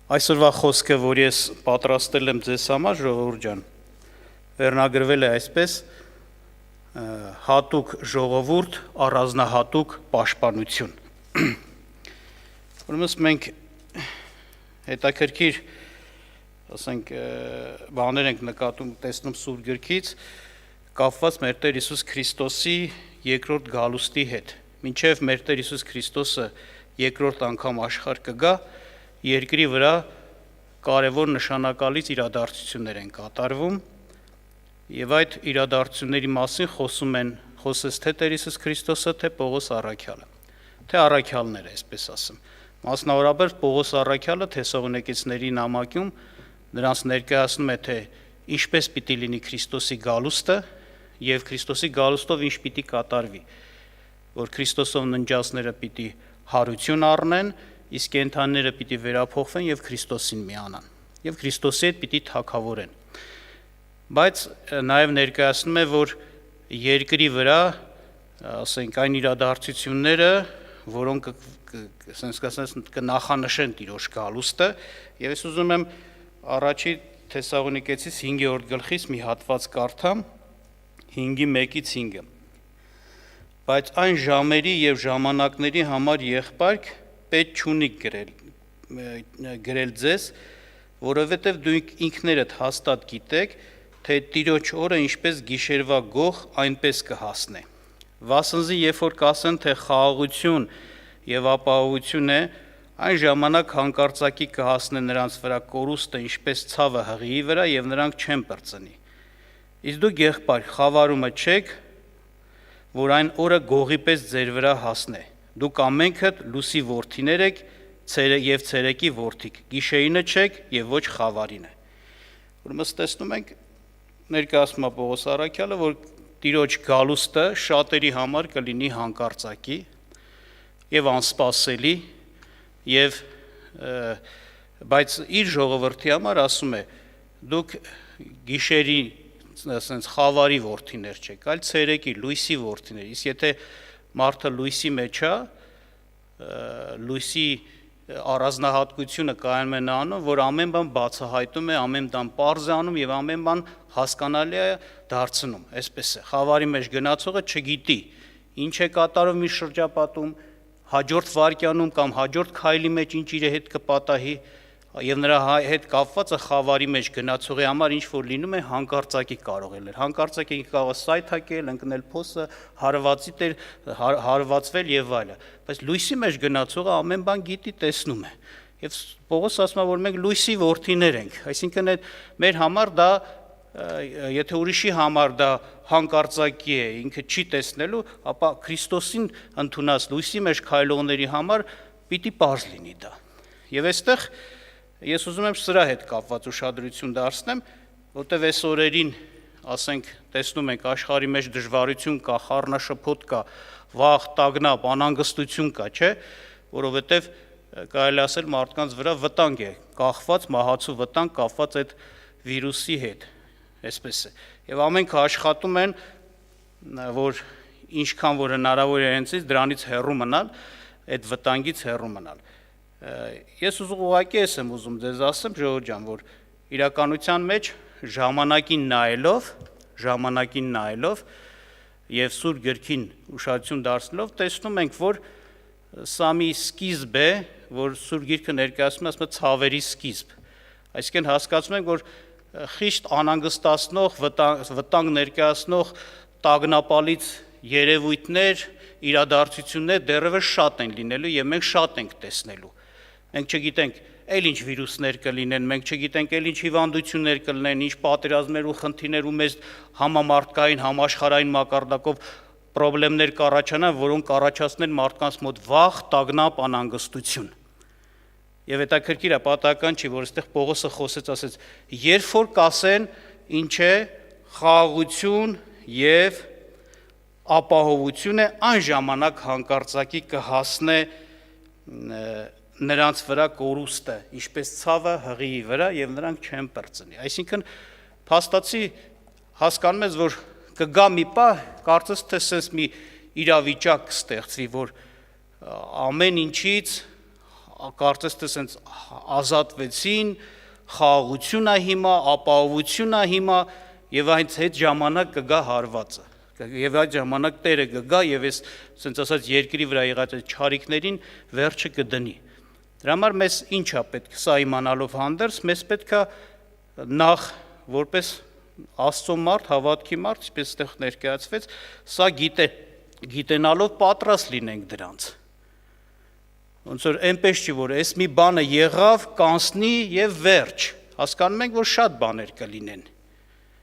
Այսօրվա խոսքը, որ ես պատրաստել եմ ձեզ համար, ժողովուրդ ջան, վերնագրվել է այսպես. հատուկ ժողովուրդ, առանձնահատուկ պաշտպանություն։ Ուրեմն մենք հետաքրքիր, ասենք, բաներ ենք նկատում, տեսնում Սուրբ գրքից, կապված մեր Տեր Հիսուս Քրիստոսի երկրորդ գալուստի հետ։ Մինչև մեր Տեր Հիսուս Քրիստոսը երկրորդ անգամ աշխարհ կգա, երկրի վրա կարևոր նշանակալից իրադարձություններ են կատարվում, եւ այդ իրադարձությունների մասին խոսեց թե Տեր Հիսուս Քրիստոսը, թե Պողոս առաքյալը, թե առաքյալները, այսպես ասեմ։ Մասնավորապես Պողոս առաքյալը Թեսաղոնիկեցիների նամակում նրանց ներկայացնում է, թե ինչպես պիտի լինի Քրիստոսի գալուստը եւ Քրիստոսի գալուստով ինչ պիտի կատարվի, որ Քրիստոսով ննջածները պիտի հարություն առնեն, իսկ կենդանիները պիտի վերափոխվեն եւ Քրիստոսին միանան եւ Քրիստոսի հետ պիտի թագավորեն։ Բայց նաեւ ներկայացնում է, որ երկրի վրա, ասենք, այն իրադարձությունները, որոնք կնախանշեն Տիրոջ գալուստը, եւ ես ուզում եմ առաջի Թեսաղոնիկեցիս 5-րդ գլխից մի հատված կարդամ, 5:1-5։ Բայց այն ժամերի եւ ժամանակների համար եղբայրք պետք չունի գրել ձեզ, որովհետև դու ինքներդ հաստատ գիտեք, թե Տիրոջ օրը ինչպես գիշերվա գող այնպես կհասնե։ Վասնզի երբ որ կասեն, թե խաղաղություն եւ ապահովություն է, այն ժամանակ հանկարծակի կհասնե նրանց վրա կորուստը, ինչպես ցավը հղիի վրա, եւ նրանք չեն պրծնի։ Իսկ դուք եղբայր խավարումը չեք, որ այն օրը գողի պես ձեր վրա հասնե։ Դուք ամենքդ լուսի որդիներ եք եւ ցերեկի որդիկ, գիշերինը չեք եւ ոչ խավարինը։ Ուրեմն տեսնում ենք ներկայացնում է Պողոս առաքյալը, որ Տիրոջ գալուստը շատերի համար կլինի հանկարծակի եւ անսպասելի եւ բայց իր ժողովրդի համար ասում է, դուք գիշերի ասենց խավարի որդիներ չեք, այլ ցերեկի լույսի որդիներ։ Իսկ եթե մարդը լույսի մեջ է, լույսի առանձնահատկությունը կայանում է նրանում, որ ամեն բան բացահայտում է, ամեն բան պարզ է անում եւ ամեն բան հասկանալի է դարձնում, այսպես է։ Խավարի մեջ գնացողը չգիտի ինչ է կատարում իր շրջապատում, հաջորդ վայրկյանում կամ հաջորդ քայլի մեջ ինչ իր հետ կպատահի, եւ նրա հետ կապվածը խավարի մեջ գնացողի համար ինչ որ լինում է հանկարծակի կարող է լինել։ Հանկարծակի կարող է սայթակել, ընկնել փոսը, հարվածվել եւ այլը։ Բայց լույսի մեջ գնացողը ամեն բան գիտի, տեսնում է։ Եվ Պողոս ասում է, որ մենք լույսի որդիներ ենք, այսինքն մեր համար դա, եթե ուրիշի համար դա հանկարծակի է, ինքը չի տեսնելու, ապա Քրիստոսին ընդունած լույսի մեջ քայլողների համար պիտի պարզ լինի դա։ Եվ այստեղ ես ուզում եմ սրա հետ կապված ուշադրություն դարձնեմ, որտեղ այս օրերին, ասենք, տեսնում ենք աշխարհի մեջ դժվարություն կա, խառնաշփոթ կա, վախ, տագնապ, անհանգստություն կա, չէ, որովհետև կարելի ասել մարդկանց վրա վտանգ է կախված, մահացու վտանգ կապված այդ վիրուսի հետ, այսպես է։ Եվ ամենքը աշխատում են, որ ինչքան որ հնարավոր է հենց դրանից հեռու մնալ, այդ վտանգից հեռու մնալ։ Ես ուղղակի եմ ուզում ձեզ ասեմ, ժողովուրդ ջան, որ իրականության մեջ ժամանակին նայելով եւ Սուրբ գրքին ուշադրություն դարձնելով տեսնում ենք, որ սա մի սկիզբ է, որ Սուրբ գիրքը ներկայացնում է, ասում է ցավերի սկիզբ։ Այսինքն հասկացում ենք, որ խիստ անհանգստացնող, վտանգ ներկայացնող տագնապալից երևույթներ, իրադարձություններ դեռևս շատ են լինելու եւ մենք շատ ենք տեսնելու։ Մենք չգիտենք այլ ինչ վիրուսներ կլինեն, մենք չգիտենք այլ ինչ հիվանդություններ կլինեն, ինչ պատերազմներ ու խնդիրներ ու մեծ համամարտկային, համաշխարհային մակարդակով խնդիրներ կառաջանան, որոնք կառաջացնեն մարդկանց մոտ վախ, տագնապ, անհանգստություն։ Եվ հետաքրքիր է, պատահական չի, որ այստեղ Պողոսը խոսեց, ասեց, երբ որ կասեն ինչ է խաղաղություն եւ ապահովություն է, այն ժամանակ հանկարծակի կհասնե նրանց վրա կորուստը, ինչպես ցավը հղիի վրա եւ նրանք չեն պրծնի։ Այսինքն փաստացի հասկանում ես, որ կգա մի պահ, կարծես թե sense մի իրավիճակ կստեղծվի, որ ամեն ինչից կարծես թե սենց ազատվեցին, խաղաղություն է հիմա, ապահովություն է հիմա եւ այդ հետ ժամանակ կգա հարվածը։ Եվ այդ ժամանակ Տերը կգա եւ այս ասենց ասած երկրի վրա եղած չարիքներին վերջը կդնի։ Դրա համար մեզ ինչա պետք սա իմանալով հանդերձ, մեզ պետքա նախ որպես Աստծո մարդ, հավատքի մարդ, ինչպես այդտեղ ներկայացվեց, սա գիտենալով պատրաստ լինենք դրանց։ Ոնց որ այնպես չի, որ այս մի բանը եղավ, կանցնի եւ վերջ։ Հասկանում ենք, որ շատ բաներ կլինեն։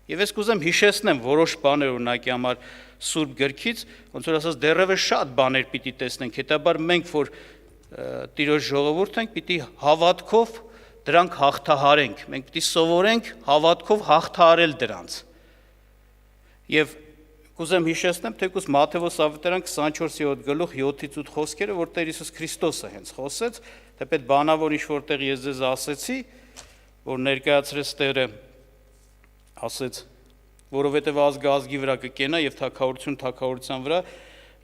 Եվ ես կուզեմ հիշեցնեմ որոշ բաներ օրինակի համար Սուրբ գրքից, ոնց որ ասած դեռևս շատ բաներ պիտի տեսնենք, հետաբար մենք որ Տիրոջ ժողովուրդ ենք, պիտի հավատքով դրանք հաղթահարենք, մենք պիտի սովորենք հավատքով հաղթահարել դրանց։ Եվ կուզեմ հիշեցնեմ, թեկուզ Մատթեոս ավետարան 24:7 խոսքերը, որ Տեր Հիսուս Քրիստոսը հենց խոսեց, թեպետ բանավոր ինչ որտեղ ես ձեզ ասեցի, որ ներկայացրեց Տերը, ասեց, որովհետև ազգը ազգի վրա կկենա եւ թագավորություն թագավորության վրա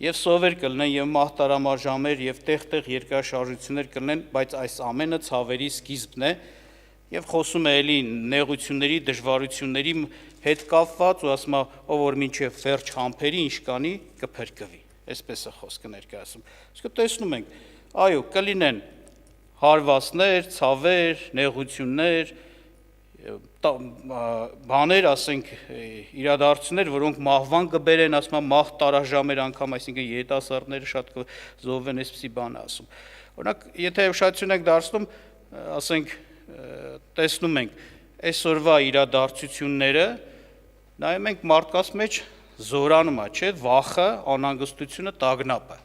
եւ սովեր կլինեն եւ մահտարամար ժամեր եւ տեղ-տեղ երկրաշարժություններ կլինեն, բայց այս ամենը ցավերի սկիզբն է եւ խոսում է էլի նեղությունների, դժվարությունների հետ կապված ու ասում է, ով որ մինչեւ վերջ համբերի ինչ կանի կփրկվի։ Այսպես է խոսքը ներկայացում։ Իսկ տեսնում ենք, այո, կլինեն հարվածներ, ցավեր, նեղություններ, բաներ, ասենք, իրադարձություններ, որոնք մահվան կբերեն, ասում եմ, մահ տարաժամեր անգամ, այսինքն երիտասարդները շատ կզոհվեն, այսպիսի բան է ասում։ Օրինակ, եթե ուշադրություն եք դարձնում, ասենք, տեսնում ենք այսօրվա իրադարձությունները, նայում ենք մարդկանց մեջ զորանում է, չէ՞, վախը, անհանգստությունը, տագնապը։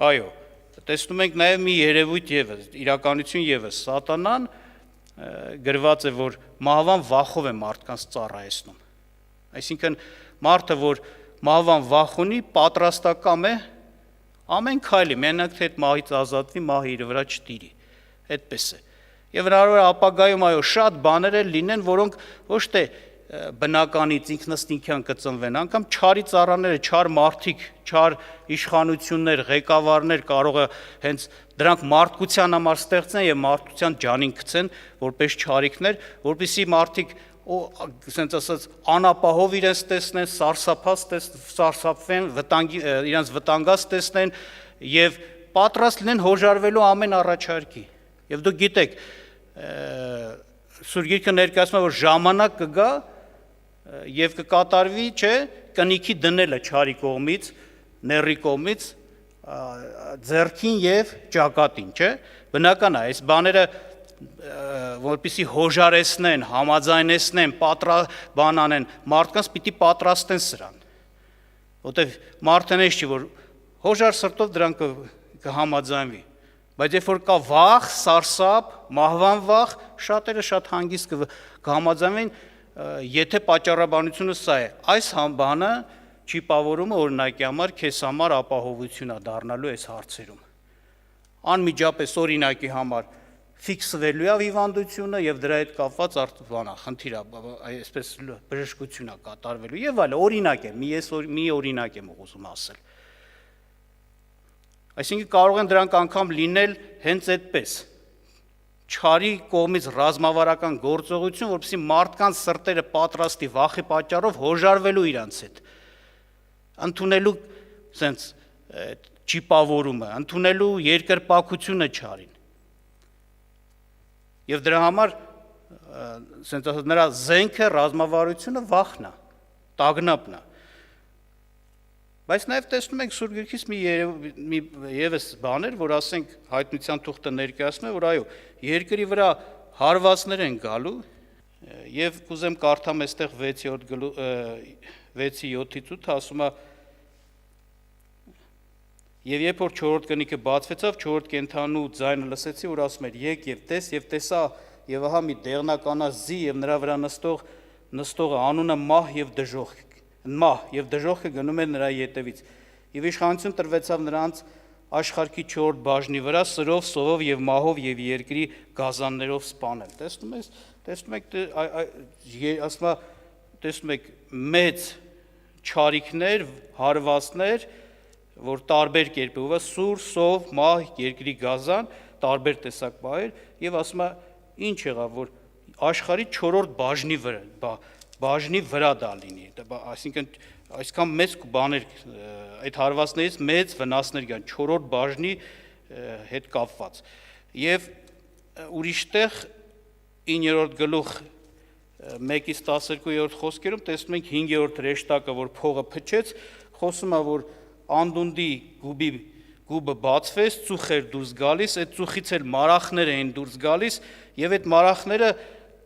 Այո, տեսնում ենք նաև մի երևույթ եւս, իրականություն եւս, սատանան գրված է, որ մահվան վախով է մարդկանց ծառայեցնում։ Այսինքն մարդը, որ մահվան վախ ունի, պատրաստակամ է ամեն քայլի, մենակ թե այդ մահից ազատվի, մահը իր վրա չտիրի։ Այդպես է։ Եվ հնարավոր է ապագայում այո շատ բաներ լինեն, որոնք ոչ թե բնականից ինքնըստինքյան կծնվեն, անգամ չարի ծառաները, չար մարդիկ, չար իշխանություններ, ղեկավարներ կարող է հենց դրանք մարդկության համար ստեղծեն եւ մարդկության ջանին գցեն որպես չարիքներ, որպեսզի մարդիկ ասենց ասած անապահով իրենց տեսնեն, սարսափվեն, իրենց վտանգած տեսնեն եւ պատրաստ լինեն հոժարվելու ամեն առաջարկի։ Եվ դուք գիտեք, Սուրբ Գիրքը ներկայացնում է, որ ժամանակ կգա եւ կկատարվի, չէ, կնիքի դնելը չարի կողմից, ների կողմից, ձեռքին եւ ճակատին, չէ։ Բնական է, այս բաները որպեսզի հոժարեցնեն, համաձայնեցնեն, բան անեն, մարդկանց պիտի պատրաստեն սրան։ Որտեւ մարդն էս չի, որ հոժար սրտով դրանք կհամաձայնվի։ Բայց երբ որ կա վախ, սարսափ, մահվան վախ, շատերը շատ հանգիստ կհամաձայնվեն, եթե պատճառաբանությունը սա է, այս բանը ճիպավորումը օրինակի համար քեզ համար ապահովություն է դառնալու այս հարցերում։ Անմիջապես օրինակի համար ֆիքսվելու է հիվանդությունը եւ դրա հետ կապված բանա, խնդիր է, այսպես բժշկություն է կատարվելու եւ այլ, օրինակ է, մի օրինակ եմ ուզում ասել։ Այսինքն կարող են դրանք անգամ լինել հենց այդպես, չարի կողմից ռազմավարական գործողություն, որպեսզի մարդկանց սրտերը պատրաստի վախի պատճառով հոժարվելու իրանց հետ, ընդունելու սենց ճիպավորումը, ընդունելու երկրպագությունը չարին։ Եվ դրա համար սենց ասած նրա զենքը, ռազմավարությունը վախն է, տագնապն է։ Բայց նաև տեսնում ենք Սուրբ Գրքից մի եւս բաներ, որ ասենք հայտնության թուղթը ներկայացնում է, որ այո, երկրի վրա հարվածներ են գալու, եւ կուզեմ կարդամ այստեղ 6:7-ից ասում է. Եվ երբ որ 4-րդ կնիքը բացվեցավ, 4-րդ կենդանու ձայնը լսեցի, որ ասում էր. «Եկ եւ տես», եւ տեսա, եւ ահա մի դեղնականաչ ձի, եւ նրա վրա նստողը անունը Մահ եւ դժոխքը գնում էր նրա ետևից։ Եվ իշխանություն տրվեցավ նրանց աշխարհի 4 բաժնի վրա, սրով, սովով եւ մահով եւ երկրի գազաններով սպանել։ Տեսնում եք, ասում է, տեսնում եք մեծ չարիքներ, հարվածներ, որ տարբեր կերպ ուղղված սուր, սով, մահ, երկրի գազան, տարբեր տեսակ բաներ եւ ասում է ինչ եղավ որ աշխարհի 4-րդ բաժնի վրա դա լինի, այսինքն այսքան մեծ բաներ այդ հարվածներից մեծ վնասներ կան 4-րդ բաժնի հետ կապված եւ ուրիշտեղ 9-րդ գլուխ 1-ից 12-րդ խոսքերում տեսնում ենք 5-րդ հրեշտակը որ փողը փչեց խոսում է որ անդունդի գուբը բացվեց ծուխ էր դուրս գալիս այդ ծուխից էլ մարախներ էին դուրս գալիս եւ այդ մարախները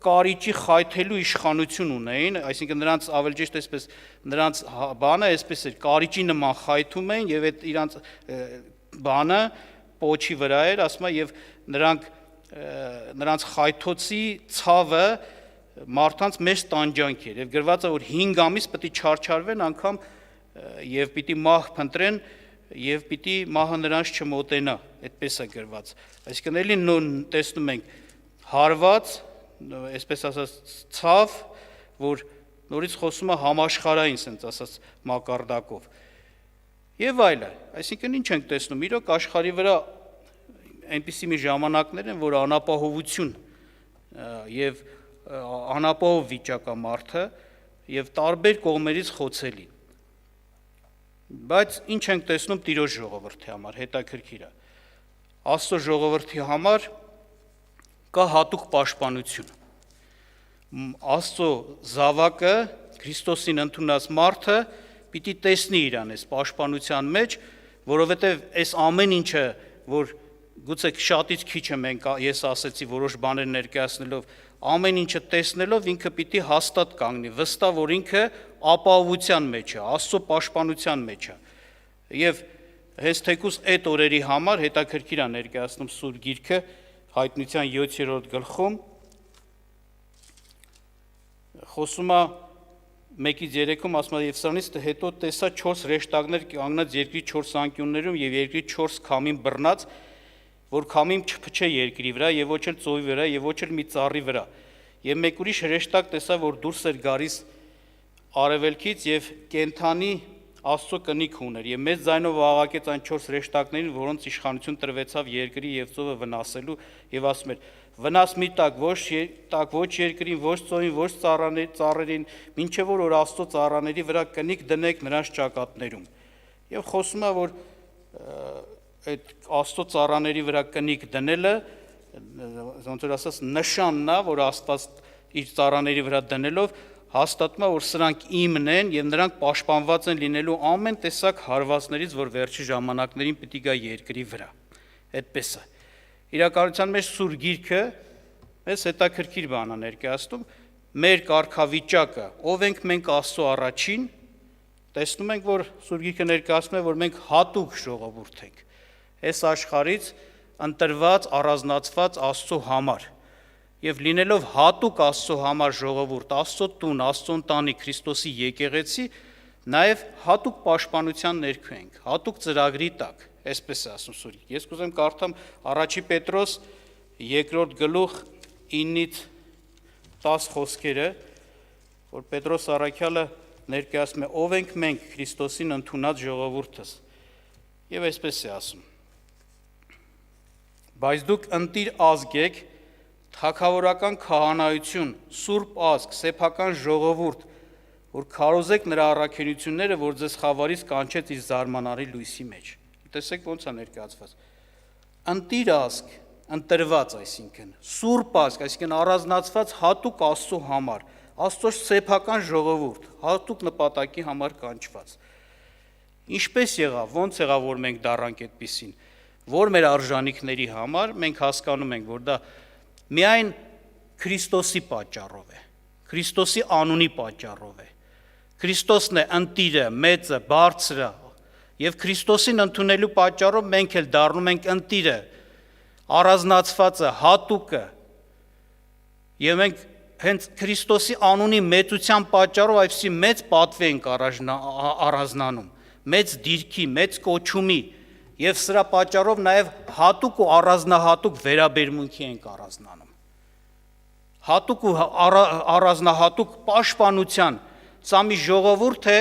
կարիճի խայթելու իշխանություն ունեին, այսինքն նրանց ավելի ճիշտ այսպես նրանց բանը այսպես էր կարիճի նման խայթում էին եւ այդ իրանց բանը պոչի վրա էր, ասում է եւ նրանց խայթոցի ցավը մարդանց մեծ տանջանք էր եւ գրված է որ 5 ամիս պետք է չարչարվեն անգամ եւ պիտի մահ փնտրեն եւ պիտի մահը նրանց չմոտենա, այդպես է գրված, այսինքն էլի նույն տեսնում ենք հարված այսպես ասած ցավ, որ նորից խոսում է համաշխարհային, ասենց ասած մակարդակով։ Եվ այլն, այսինքն ինչ ենք տեսնում, իրոք աշխարհի վրա այնպիսի մի ժամանակներ են, որ անապահովություն եւ անապահով վիճակա մարդը եւ տարբեր կողմերից խոցելի։ Բայց ինչ ենք տեսնում Տիրոջ ժողովրդի համար, հետաքրքիր է։ Աստծո ժողովրդի համար կա հատուկ պաշտպանություն։ Աստծո զավակը, Քրիստոսին ընդունած մարդը պիտի տեսնի իրան այս պաշտպանության մեջ, որովհետև այս ամեն ինչը, որ գուցե շատից քիչը ես ասեցի որոշ բաներ ներկայացնելով, ամեն ինչը տեսնելով ինքը պիտի հաստատ կանգնի, վստահ որ ինքը ապահովության մեջ է, Աստծո պաշտպանության մեջ է։ Եվ հենց թեկուզ այդ օրերի համար հետաքրքիր է ներկայացնում Սուրբ Գիրքը Հայտնության 7-րդ գլխում խոսում է 1-3-ում ասում է եւ սրանից հետո տեսա 4 հրեշտակներ կանգնած երկրի 4 անկյուններում եւ երկրի 4 քամին բռնած որ քամին չփչե երկրի վրա եւ ոչ էլ ծովի վրա եւ ոչ էլ մի ծառի վրա եւ մեկ ուրիշ հրեշտակ տեսա որ դուրս էր գալիս արևելքից եւ կենթանի Աստծո կնիք ուներ եւ մեծ ձայնով աղաղակեց այն 4 հրեշտակներին որոնց իշխանություն տրվեցավ երկրի եւ ծովը վնասելու եւ ասում էր վնաս մի տակ ոչ երկրին ոչ ծովին ոչ ծառերին մինչեւ որ Աստծո ծառաների վրա կնիք դնեք նրանց ճակատներում եւ խոսում է որ այդ Աստծո ծառաների վրա կնիք դնելը ոնց որ ասած նշանն է որ Աստված իր ծառաների վրա դնելով հաստատում է որ սրանք իմն են եւ նրանք պաշտպանված են լինելու ամեն տեսակ հարվածներից որ վերջի ժամանակներին պիտի գա երկրի վրա այդպես է իրականության մեջ Սուրբ Գիրքը մեզ հետաքրքիր բան է ներկայացնում մեր կարգավիճակը ով ենք մենք Աստծո առաջին տեսնում ենք որ Սուրբ Գիրքը ներկայացնում է որ մենք հատուկ ժողովուրդ ենք այս աշխարհից ընտրված առանձնացված Աստծո համար եւ լինելով հատուկ Աստծո համար ժողովուրդ, Աստծո տուն, Աստծո ընտանիք, Քրիստոսի եկեղեցի, նաեւ հատուկ պաշտպանության ներքո ենք, հատուկ ծրագրի տակ, այսպես է ասում Սուրբ։ Ես կուզեմ կարդամ Առաջի Պետրոս 2-րդ գլուխ 9-ից 10 խոսքերը, որ Պետրոս առաքյալը ներկայացնում է ով ենք մենք Քրիստոսին ընդունած ժողովուրդս։ Եվ այսպես է ասում. Բայց դուք ընտիր ազգ եք, թագավորական քահանայություն, սուրբ ազգ, սեփական ժողովուրդ, որ քարոզեք նրա առաքինությունները, որ ձեզ խավարից կանչեց իր զարմանալի լույսի մեջ։ Տեսեք ոնց է ներկայացված։ Ընտիր ազգ, ընտրված, այսինքն, սուրբ ազգ, այսինքն առանձնացված հատուկ Աստծո համար, Աստծո սեփական ժողովուրդ, հատուկ նպատակի համար կանչված։ Ինչպես եղավ, ոնց եղավ, որ մենք դառանք այդպիսին, որ մեր արժանինքների համար մենք հասկանում ենք, որ դա միայն Քրիստոսի պատճառով է, Քրիստոսի անունի պատճառով է, Քրիստոսն է ընտիրը, մեծը, բարձրը, եւ Քրիստոսին ընդունելու պատճառով մենք էլ դառնում ենք ընտիրը, առանձնացվածը, հատուկը, եւ մենք հենց Քրիստոսի անունի մեծության պատճառով այսպիսի մեծ պատվի ենք առանձնանում, մեծ դիրքի, մեծ կոչումի եւ սրա պատճառով նաեւ հատուկ ու առանձնահատուկ վերաբերմունքի ենք առանձնանում։ Հատուկ ու առանձնահատուկ պաշտպանության, սա մի ժողովուրդ է,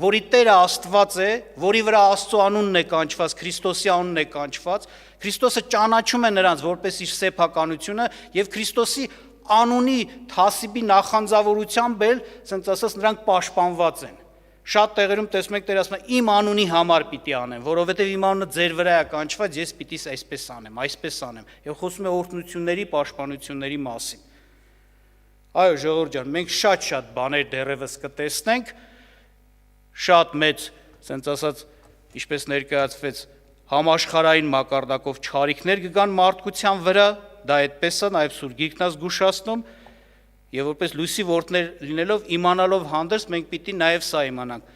որի Տերը Աստված է, որի վրա Աստծո անունն է կանչված, Քրիստոսի անունն է կանչված, Քրիստոսը ճանաչում է նրանց որպես իր սեփականությունը եւ Քրիստոսի անունի թասիբի նախանձավորությամբ էլ, ասենք ասած, նրանք պաշտպանված են։ Շատ տեղերում տեսնում եք Տերը ասում է իմ անունի համար պիտի անեմ, որովհետև իմ անունը ձեր վրա է կանչված, ես պիտի այսպես անեմ, եւ խոսում է օրհնությունների, պաշտպանությունների մասին։ Այո, ժողովուրդ ջան, մենք շատ բաներ դեռևս կտեսնենք, շատ մեծ, ասենց ասած, ինչպես ներկայացվեց, համաշխարհային մակարդակով չարիքներ կգան մարդկության վրա, դա այդպես է, նաև Սուրբ Գիրքն է զգուշացնում, եւ որպես լույսի որդներ լինելով, իմանալով հանդերձ մենք պիտի նաև սա իմանանք։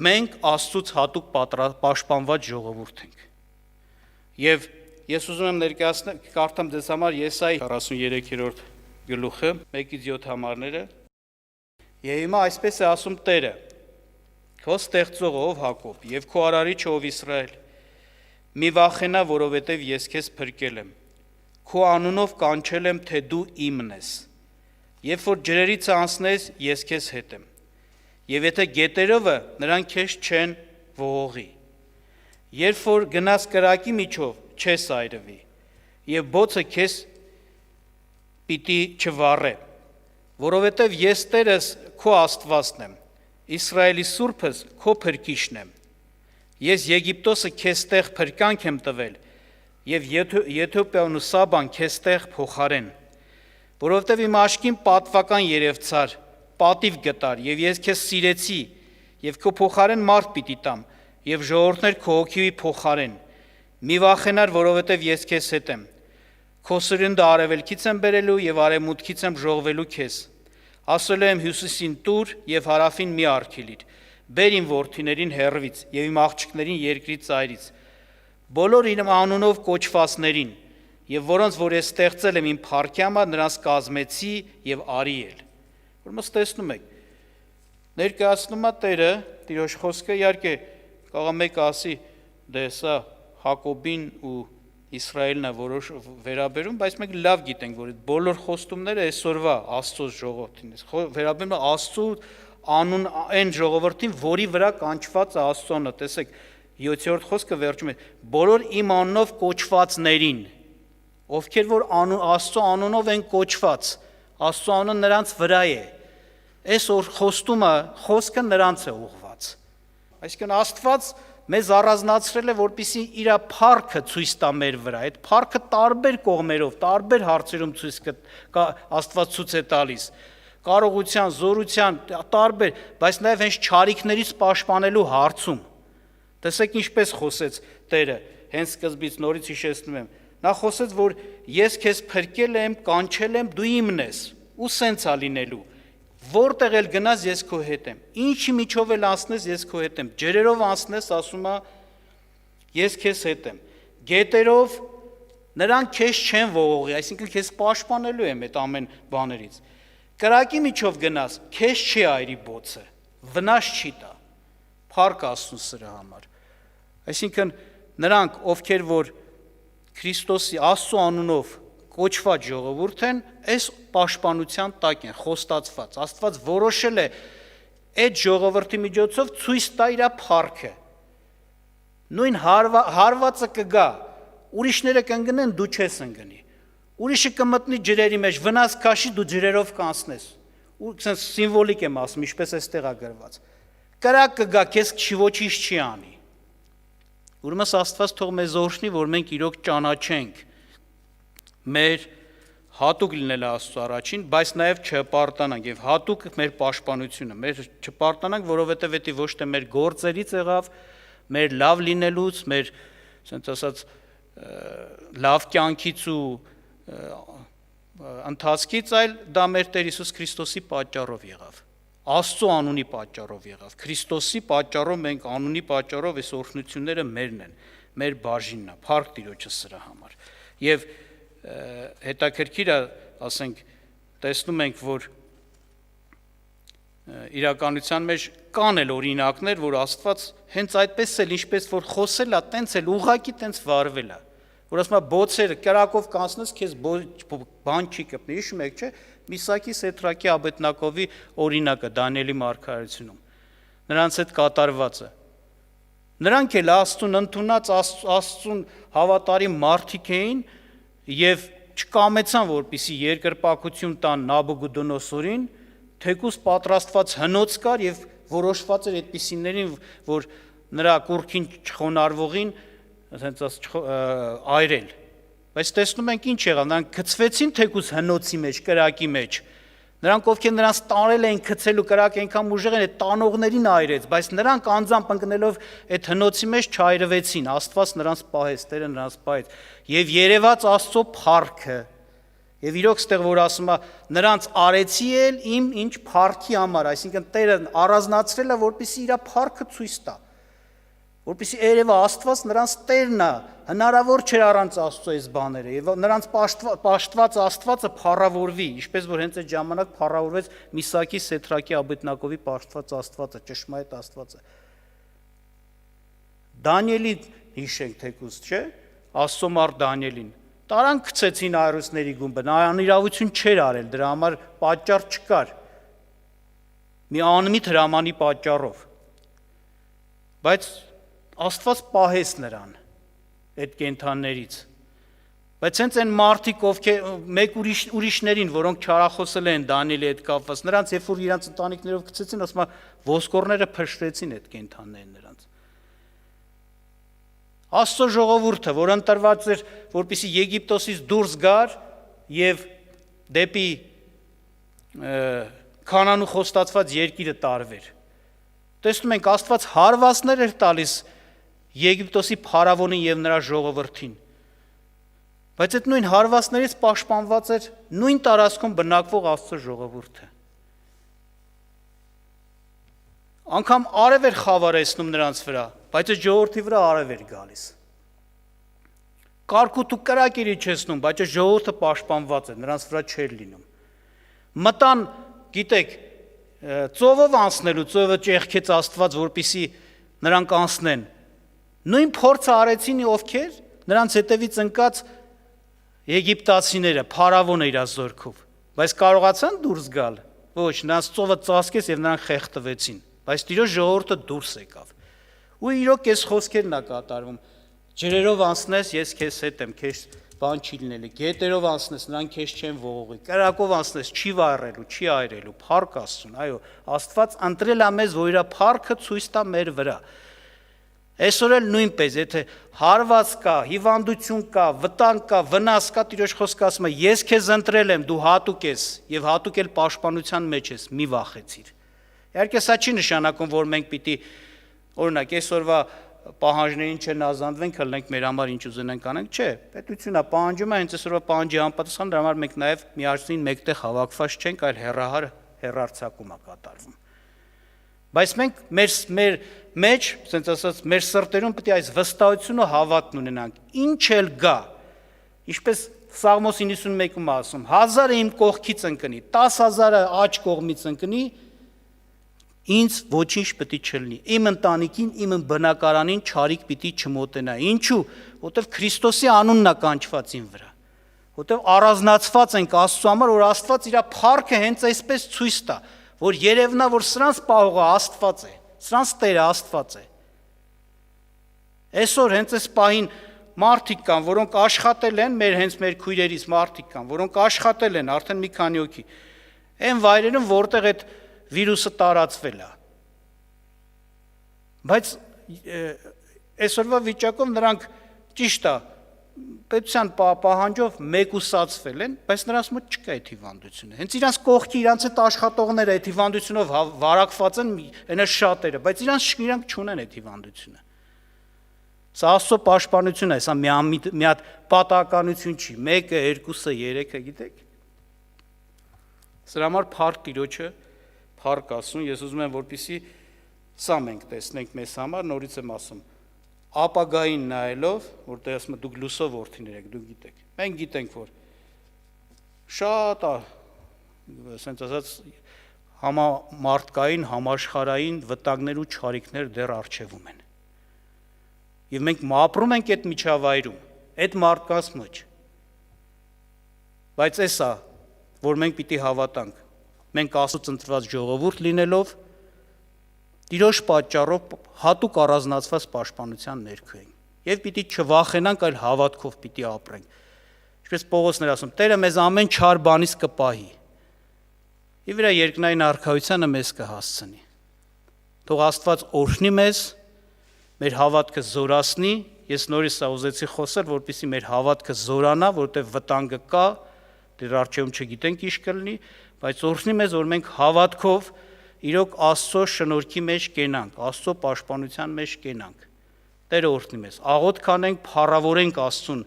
Մենք Աստծուց հատուկ պաշտպանված ժողովուրդ ենք։ Եվ ես ուզում եմ ներկայացնել, կարդամ ձեզ համար Եսայի 43-րդ գլուխը, 1-7 համարները։ Եվ հիմա այսպես է ասում Տերը. Քո ստեղծողը ով Հակոբ եւ քո արարիչը ով Իսրայել։ Մի վախենա, որովհետեւ ես քեզ փրկել եմ։ Քո անունով կանչել եմ, թե դու իմն ես։ Երբ որ ջրերից անցնես, ես քեզ հետ եմ։ Եվ եթե գետերովը, նրանք քեզ չեն ողողի։ Երբ որ գնաս կրակի միջով, չես այրվի։ Եվ բոցը քեզ պիտի չվառե, որովհետև ես Տերս քո Աստվածն եմ, Իսրայելի Սուրբս քո փրկիչն եմ։ Ես Եգիպտոսը քեզ տեղ փրկանք եմ տվել, եւ Եթովպիան ու Սաբան քեզ տեղ փոխարեն, որովհետև իմ աշկին պատվական երևցար, պատիվ գտար, եւ ես քեզ սիրեցի, եւ քո փոխարեն մարդ պիտի տամ, եւ ժողովուրդներ քո հոգիի փոխարեն։ Մի վախենար, որովհետև ես քեզ հետ եմ։ Քո սրունդը արևելքից եմ բերելու եւ արևմուտքից եմ ժողվելու քեզ։ Ասելու եմ հյուսիսին տուր եւ հարավին մի արգելիր։ Բեր իմ որդիներին հեռվից եւ իմ աղջիկներին երկրի ծայրից։ Բոլոր իմ անունով կոչվածներին եւ որոնց որ ես ստեղծել եմ իմ փառքյամը, նրանց կազմեցի եւ արիել։ Ուրեմն տեսնում եք, ներկայացնում է Տերը, Տիրոջ խոսքը, իհարկե կարող է մեկ ասի, դե սա Հակոբին ու Իսրայելն է որոշ վերաբերում, բայց մենք լավ գիտենք, որ այդ բոլոր խոստումները այսօրվա Աստծո ժողովրդին է, վերաբերում է Աստծո անուն այն ժողովրդին, որի վրա կանչված է Աստծո անունը։ Տեսեք, 7-րդ խոսքը վերջում է, բոլոր իմ անունով կոչվածներին, ովքեր որ Աստծո անունով են կոչված, Աստծո անունը նրանց վրա է։ Այս խոսքը նրանց է ուղղված։ Այսինքն Աստված մեզ առանձնացրել է, որպեսզի իր փառքը ցույց տա մեր վրա։ Այդ փառքը տարբեր կողմերով, տարբեր հարցերում Աստված ցույց է տալիս։ Կարողության, զորության, տարբեր, բայց նաև հենց չարիքներից պաշտպանելու հարցում։ Տեսեք ինչպես խոսեց Տերը, հենց սկզբից նորից հիշեցնում եմ։ Նա խոսեց, որ ես քեզ փրկել եմ, կանչել եմ, դու իմն ես, ու սենց է լինելու։ Որտեղ էլ գնաս, ես քո հետ եմ։ Ինչի միջով էլ անցնես, ես քո հետ եմ։ Ջրերով անցնես, ասում է, ես քեզ հետ եմ։ Գետերով նրանք քեզ չեն ողողի, այսինքն քեզ պաշտպանելու եմ այդ ամեն բաներից։ Կրակի միջով գնաս, քեզ չի այրի բոցը, վնաս չի տա։ Փառք Աստծուն սրա համար։ Այսինքն նրանք, ովքեր որ Քրիստոսի Աստծո անունով կոչված ժողովուրդ են, այս պաշտպանության տակ են, խոստացված։ Աստված որոշել է այդ ժողովրդի միջոցով ցույց տա իր փառքը։ Նույն հարվածը կգա, ուրիշները կընկնեն, դու չես ընկնի։ Ուրիշը կմտնի ջրերի մեջ, վնաս քաշի, դու ջրերով կանցնես։ Ու ասես սիմվոլիկ եմ ասում, ինչպես էստեղ է գրված։ Կրակ կգա, քեզ ոչինչ չի անի։ Ուրեմն Աստված թող մեզ օրհնի, որ մենք իրոք ճանաչենք մեր հատուկ լինելը Աստծո առաջին, բայց նաև չպարտանանք եւ հատուկ մեր պաշտպանությունը, մեր չպարտանանք, որովհետեւ դա ոչ թե մեր գործերից եղավ, մեր լավ լինելուց, մեր ասենց ասած լավ կյանքից ու ընթացքից, այլ դա մեր Տեր Հիսուս Քրիստոսի պատճառով եղավ։ Աստծո անունի պատճառով եղավ։ Քրիստոսի պատճառով մենք անունի պատճառով այս օրհնությունները մերն են, մեր բաժինն է, փառք Տիրոջը սրա համար։ Եվ հետաքրքիր է, ասենք, տեսնում ենք, որ իրականության մեջ կան էլ օրինակներ, որ Աստված հենց այդպես էլ ինչպես որ խոսել է, տենց էլ ուղղակի տենց վարվել է։ Որ ասում է բոցերը կրակով կանցնես, քեզ բան չի կպնի, հիշում եք, չէ՞, Միսակի Սեդրակի Աբեդնակովի օրինակը Դանիելի մարգարեությունում։ նրանց հետ կատարվածը։ Նրանք էլ Աստծուն ընդունած, Աստծուն հավատարիմ մարդիկ էին եւ չկամեցան, որպիսի երկրպագություն տան Նաբուգոդոնոսորին, թեկուզ պատրաստված հնոց կար եւ որոշված էր այդպիսիներին, որ նրա կուրքին չխոնարհվողին, ասենց այրել։ Բայց տեսնում ենք ինչ եղավ, նրանք գցվեցին թեկուզ հնոցի մեջ, կրակի մեջ։ Նրանք ովքեր նրանց տարել էին գցելու կրակը այնքան ուժեղ են, այդ տանողներին այրեց, բայց նրանք անձամբ ընկնելով այդ հնոցի մեջ չայրվեցին, Աստված նրանց պահեց, Տերը նրանց պահեց։ Եվ երևաց Աստծո փառքը։ Եվ իրոք ստեղ որ ասում է, նրանց արեցի էլ իմ ինչ փառքի համար, այսինքն Տերը առանձնացրել է, որպեսզի իր փառքը ցույց տա։ Որպեսզի երևա Աստված նրանց Տերն է, հնարավոր չէր առանց Աստծո այս բաները, եւ նրանց պաշտված Աստվածը փառավորվի, ինչպես որ հենց այդ ժամանակ փառավորվեց Միսակի, Սեդրակի, Աբեդնագովի պաշտված Աստվածը, ճշմարիտ Աստվածը։ Դանիելի հիշենք թեկուզ, չէ՞, Աստծո մարդ Դանիելին։ Տարան գցեցին այրուսների գումբը, նա անիրավություն չէր արել, դրա համար պատճառ չկար։ Մի անմիտ հրամանի պատճառով։ Բայց Աստված պահեց նրան այդ կենթաններից։ Բայց հենց այն մարդիկ, ովքեր մեկ ուրիշներին, որոնք չարախոսել են Դանիելի հետ կապված, նրանց երբ որ իրանց ընտանիքներով գցեցին, ասում է, ոսկորները փշրեցին այդ կենթաններին նրանց։ Աստծո ժողովուրդը, որ ընտրված էր, որպեսզի Եգիպտոսից դուրս գար եւ դեպի Քանանու խոստացված երկիրը տարվեր։ Տեսնում ենք, Աստված հարվածներ էր տալիս Եգիպտոսի փարավոնին եւ նրա ժողովրդին։ Բայց այդ նույն հարվածներից պաշտպանված էր նույն տարածքում բնակվող Աստծո ժողովուրդը։ Անկամ արև էր խավարեցնում նրանց վրա, բայց այդ ժողովրդի վրա արև էր գալիս։ Կարկուտ ու կրակ էր իջեցնում, բայց այդ ժողովուրդը պաշտպանված էր, նրանց վրա չէր լինում։ Մտան, գիտեք, ծովով անցնելու, ծովը ճեղքեց Աստված, որպեսզի նրանք անցնեն։ Նույն փորձը արեցին ովքեր, նրանց հետևից ընկած եգիպտացիները, փարավոնը իր զորքով, բայց կարողացան դուրս գալ։ Ոչ, նրանց ծովը ծածկեց եւ նրանք խեղդվեցին, բայց Տիրոջ ժողովուրդը դուրս եկավ։ Ու իրոք այս խոսքերն է կատարվում. ջրերով անցնես, ես քեզ հետ եմ, քեզ բան չի լինելու, գետերով անցնես, նրանք քեզ չեն ողողի, կրակով անցնես, չի վառելու, չի այրելու, փառք Աստծուն, այո, Աստված ընտրել է մեզ, որ իր փառքը ցույց տա մեր վրա։ Այսօր էլ նույնպես, եթե հարված կա, հիվանդություն կա, վտանգ կա, վնաս կա, Տիրոջ խոսքը ասում է, ես քեզ ընտրել եմ, դու հատուկ ես եւ հատուկ էլ պաշտպանության մեջ ես, մի վախեցիր։ Իհարկե սա չի նշանակում, որ մենք պիտի օրինակ այսօրվա պահանջներին չնազանդվենք, հլնենք մեր համար ինչ ուզենանք անենք, չէ, պետությունն է պահանջում է, հենց այսօրվա պահանջի համապատասխան դրա համար մենք նաեւ միասին մեկտեղ հավաքված չենք, այլ հերարցակում է կատարվում։ Բայց մենք մեր մեջ, ասենց ասած, մեր սրտերում պետք է այս վստահությունը հավատն ունենանք։ Ինչ էլ գա, ինչպես Սաղմոս 91-ում ասում, 1000-ը իմ կողքից ընկնի, 10,000-ը աջ կողմից ընկնի, ինձ ոչինչ պետք չլինի։ Իմ ընտանիքին, իմ բնակարանին չարիք պիտի չմոտենա։ Ինչու՞, որտեղ Քրիստոսի անունն է կանչված ին վրա։ Որտեղ առանձնացված ենք Աստծո համար, որ Աստված իր փառքը հենց այսպես ցույց տա, որ երևնա, որ սրանց պահողը Աստված է, սրանց Տերը Աստված է։ Այսօր հենց այս պահին մարդիկ կան, որոնք աշխատել են, մեր քույրերից մարդիկ կան, որոնք աշխատել են արդեն մի քանի հոգի, այն վայրերում, որտեղ այդ վիրուսը տարածվել է։ Բայց այսօրվա վիճակով նրանք ճիշտ է, պետության պահանջով մեկուսացվել են, բայց նրանց մոտ չկա այդ հիվանդությունը։ Հենց իրանց կողքի, իրանց այդ աշխատողները այդ հիվանդությունով վարակված են, այնա շատերը, բայց իրանք չունեն այդ հիվանդությունը։ Սա Աստծո պաշտպանություն է, սա մի հատ պատահականություն չի, 1, 2, 3, գիտեք։ Սրա համար փառք Տիրոջը, փառք Աստծուն, ես ուզում եմ, որպեսզի սա մենք տեսնենք մեզ համար, նորից եմ ասում, ապագային նայելով, որտեղ ասում եմ դուք լուսով որդիներ եք, դուք գիտեք։ Մենք գիտենք, որ շատ ասենց ասած համամարտկային, համաշխարհային վտանգներ ու չարիքներ դեռ առջևում են։ Եվ մենք ապրում ենք այդ միջավայրում, այդ մարդկանց մեջ։ Բայց էսա, որ մենք պիտի հավատանք, մենք Աստծոց ընտրված ժողովուրդ լինելով, Տիրոջ պատճառով հատուկ առանձնացված պաշտպանության ներքո ենք։ Եվ պիտի չվախենանք, այլ հավատքով պիտի ապրենք։ Ինչպես Պողոսն էր ասում, Տերը մեզ ամեն չար բանից կպահի։ Եվ իր երկնային արքայությանը մեզ կհասցնի։ Թող Աստված օրհնի մեզ, մեր հավատքը զորացնի, ես նորից սա ուզեցի խոսել, որպեսզի մեր հավատքը զորանա, որտեղ վտանգը կա, դեռ առջևում չգիտենք ինչ կլինի, բայց օրհնի մեզ, որ մենք հավատքով իրոք Աստծո շնորհքի մեջ կենանք, Աստծո պաշտպանության մեջ կենանք։ Տերը օրհնի մեզ, աղոթք անենք, փառավորենք Աստծուն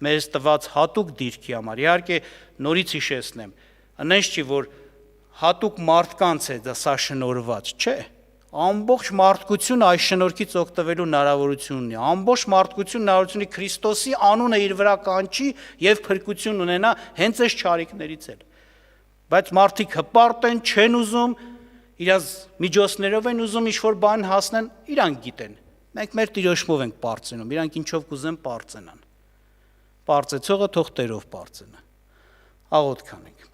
մեզ տված հատուկ դիրքի համար։ Իհարկե նորից հիշեցնեմ, այնպես չի, որ հատուկ մարդկանց է դա սա շնորհված, չէ։ Ամբողջ մարդկությունը այս շնորհքից օգտվելու հնարավորություն ունի։ Ամբողջ մարդկությունը հնարավորություն ունի Քրիստոսի անունը իր վրա կանչի եւ փրկություն ունենա հենց այս չարիքներից էլ։ Բայց մարդիկ հպարտ են, չեն ուզում, իրաց միջոցներով են ուզում ինչ-որ բան հասնեն, իրանք գիտեն։ Մենք մեր Տիրոջով ենք պարծենում, իրանք ինչով կուզեն պարծենան։ Պարծեցողը թող Տերով պարծենա։ Աղոթք անենք։